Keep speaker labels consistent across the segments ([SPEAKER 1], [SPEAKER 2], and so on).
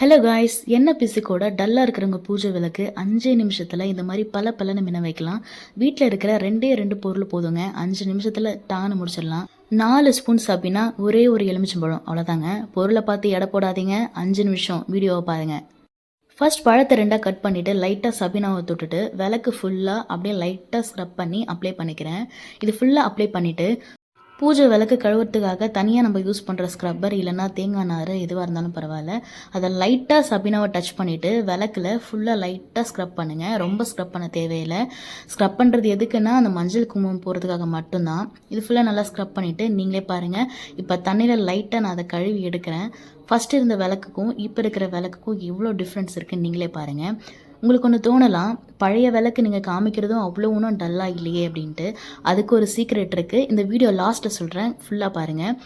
[SPEAKER 1] Hello guys, என்ன பிசுக்கோட டல்லாக இருக்கிறவங்க பூஜை விளக்கு 5 நிமிஷத்தில் இந்த மாதிரி பல பலன்னு மின்ன வைக்கலாம். வீட்டில் இருக்கிற 2 பொருள் போதுங்க. 5 நிமிஷத்தில் டான்னு முடிச்சிடலாம். 4 ஸ்பூன் சபினா, ஒரே ஒரு எலுமிச்சம்பழம், அவ்வளோதாங்க. பொருளை பார்த்து எடை போடாதீங்க. 5 நிமிஷம் வீடியோவை பாருங்கள். ஃபர்ஸ்ட் பழத்தை 2 கட் பண்ணிவிட்டு லைட்டாக சபினாவை தொட்டுட்டு விளக்கு ஃபுல்லாக அப்படியே லைட்டாக ஸ்க்ரப் பண்ணி அப்ளை பண்ணிக்கிறேன். இது ஃபுல்லாக அப்ளை பண்ணிவிட்டு பூஜை விளக்கு கழுவுறதுக்காக தனியாக நம்ம யூஸ் பண்ணுற ஸ்க்ரப்பர் இல்லைனா தேங்காய் நார் எதுவாக இருந்தாலும் பரவாயில்ல, அதை லைட்டாக சபினாவை டச் பண்ணிவிட்டு விளக்கில் ஃபுல்லாக லைட்டாக ஸ்க்ரப் பண்ணுங்கள். ரொம்ப ஸ்க்ரப் பண்ண தேவையில்லை. ஸ்க்ரப் பண்ணுறது எதுக்குன்னா அந்த மஞ்சள் குங்குமம் போகிறதுக்காக மட்டும்தான். இது ஃபுல்லாக நல்லா ஸ்க்ரப் பண்ணிவிட்டு நீங்களே பாருங்கள். இப்போ தண்ணியில் லைட்டாக நான் அதை கழுவி எடுக்கிறேன். ஃபஸ்ட்டு இருந்த விளக்குக்கும் இப்போ இருக்கிற விளக்குக்கும் எவ்வளோ டிஃப்ரென்ஸ் இருக்குன்னு நீங்களே பாருங்கள். உங்களுக்கு ஒன்று தோணலாம், பழைய விளக்கு நீங்கள் காமிக்கிறதும் அவ்வளோ ஒன்றும் டல்லாக இல்லையே அப்படின்ட்டு. அதுக்கு ஒரு சீக்ரெட் இருக்குது. இந்த வீடியோ லாஸ்ட்டில் சொல்கிறேன், ஃபுல்லாக பாருங்கள்.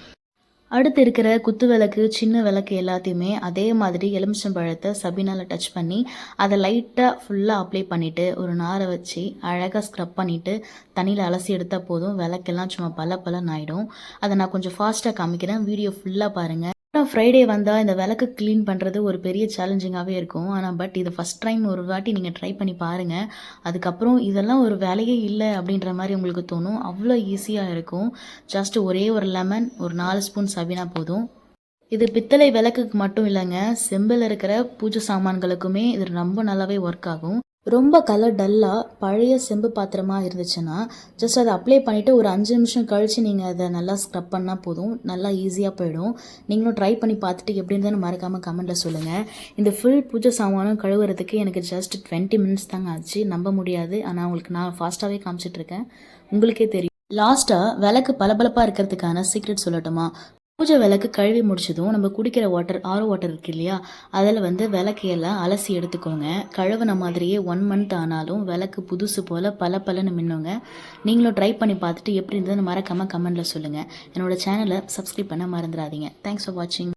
[SPEAKER 1] அடுத்து இருக்கிற குத்து விளக்கு, சின்ன விளக்கு எல்லாத்தையுமே அதே மாதிரி எலுமிச்சம்பழத்தை சபினால் டச் பண்ணி அதை லைட்டாக ஃபுல்லாக அப்ளை பண்ணிவிட்டு ஒரு நாரை வச்சு அழகாக ஸ்க்ரப் பண்ணிவிட்டு தண்ணியில் அலசி எடுத்தால் போதும். விளக்கெல்லாம் சும்மா பலன்னு ஆகிடும். அதை நான் கொஞ்சம் ஃபாஸ்ட்டாக காமிக்கிறேன். வீடியோ ஃபுல்லாக பாருங்கள். ஃப்ரைடே வந்தால் இந்த விளக்கு க்ளீன் பண்ணுறது ஒரு பெரிய சேலஞ்சிங்காகவே இருக்கும். ஆனால் இது ஃபஸ்ட் டைம் ஒரு வாட்டி நீங்கள் ட்ரை பண்ணி பாருங்கள். அதுக்கப்புறம் இதெல்லாம் ஒரு வேலையே இல்லை அப்படின்ற மாதிரி உங்களுக்கு தோணும். அவ்வளோ ஈஸியாக இருக்கும். ஜஸ்ட் ஒரே ஒரு லெமன், ஒரு 4 ஸ்பூன் சபினா போதும். இது பித்தளை விளக்குக்கு மட்டும் இல்லைங்க, செம்பில் இருக்கிற பூஜை சாமான்களுக்குமே இது ரொம்ப நல்லாவே ஒர்க் ஆகும். ரொம்ப கலர் டல்லாக பழைய செம்பு பாத்திரமாக இருந்துச்சுன்னா ஜஸ்ட் அதை அப்ளை பண்ணிவிட்டு ஒரு 5 நிமிஷம் கழித்து நீங்கள் அதை நல்லா ஸ்க்ரப் பண்ணால் போதும். நல்லா ஈஸியாக போயிடும். நீங்களும் ட்ரை பண்ணி பார்த்துட்டு எப்படி இருந்ததுன்னு மறக்காமல் கமெண்ட்டில் சொல்லுங்கள். இந்த ஃபுல் பூஜை சாமானும் கழுவுறதுக்கு எனக்கு ஜஸ்ட் 20 மினிட்ஸ் தாங்க ஆச்சு. நம்ப முடியாது, ஆனால் உங்களுக்கு நான் ஃபாஸ்ட்டாகவே காமிச்சிட்ருக்கேன். உங்களுக்கே தெரியும். லாஸ்ட்டாக விளக்கு பளபளப்பாக இருக்கிறதுக்கான சீக்ரெட் சொல்லட்டுமா? பூஜை விளக்கு கழுவி முடிச்சதும் நம்ம குடிக்கிற வாட்டர், ஆரோ வாட்டர் இருக்கு இல்லையா, அதில் விளக்கையெல்லாம் அலசி எடுத்துக்கோங்க. கழுவுன மாதிரியே 1 மந்த் ஆனாலும் விளக்கு புதுசு போல் பலன்னு மின்னுங்க. நீங்களும் ட்ரை பண்ணி பார்த்துட்டு எப்படி இருந்ததுன்னு மறக்காமல் கமெண்ட்டில் சொல்லுங்கள். என்னோட சேனலை சப்ஸ்கிரைப் பண்ண மறந்துடாதீங்க. தேங்க்ஸ் ஃபார் வாட்சிங்.